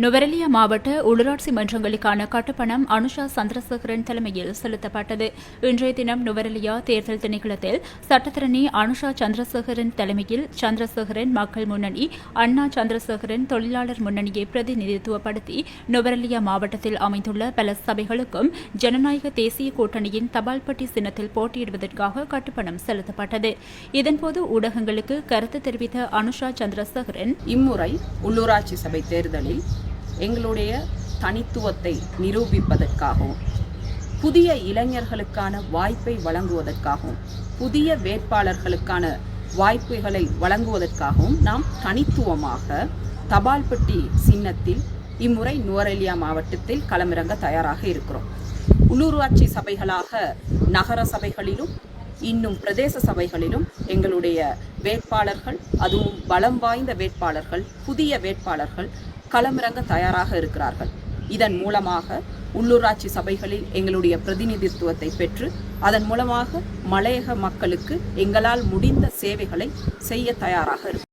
நுவரெலியா மாவட்ட உள்ளூராட்சி மன்றங்களுக்கான கட்டுப்பணம் அனுஷா சந்திரசேகரன் தலைமையில் செலுத்தப்பட்டது. இன்றைய தினம் நுவரெலியா தேர்தல் திணைக்களத்தில் சட்டத்தரணி அனுஷா சந்திரசேகரன் தலைமையில் சந்திரசேகரன் மக்கள் முன்னணி, அண்ணா சந்திரசேகரன் தொழிலாளர் முன்னணியை பிரதிநிதித்துவப்படுத்தி நுவரெலியா மாவட்டத்தில் அமைந்துள்ள பல சபைகளுக்கும் ஜனநாயக தேசிய கூட்டணியின் தபால்பட்டி சின்னத்தில் போட்டியிடுவதற்காக கட்டுப்பணம் செலுத்தப்பட்டது. இதன்போது ஊடகங்களுக்கு கருத்து தெரிவித்த அனுஷா சந்திரசேகரன், இம்முறை உள்ளூராட்சி சபை தேர்தலில் எங்களுடைய தனித்துவத்தை நிரூபிப்பதற்காகவும் புதிய இளைஞர்களுக்கான வாய்ப்பை வழங்குவதற்காகவும் புதிய வேட்பாளர்களுக்கான வாய்ப்புகளை வழங்குவதற்காகவும் நாம் தனித்துவமாக தபால்பட்டி சின்னத்தில் இம்முறை நுவரெலியா மாவட்டத்தில் களமிறங்க தயாராக இருக்கிறோம். உள்ளூராட்சி சபைகளாக நகர சபைகளிலும் இன்னும் பிரதேச சபைகளிலும் எங்களுடைய வேட்பாளர்கள், அதுவும் பலம் வாய்ந்த வேட்பாளர்கள், புதிய வேட்பாளர்கள் களமிறங்க தயாராக இருக்கிறார்கள். இதன் மூலமாக உள்ளூராட்சி சபைகளில் எங்களுடைய பிரதிநிதித்துவத்தை பெற்று அதன் மூலமாக மலையக மக்களுக்கு எங்களால் முடிந்த சேவைகளை செய்ய தயாராக இருக்கிறோம்.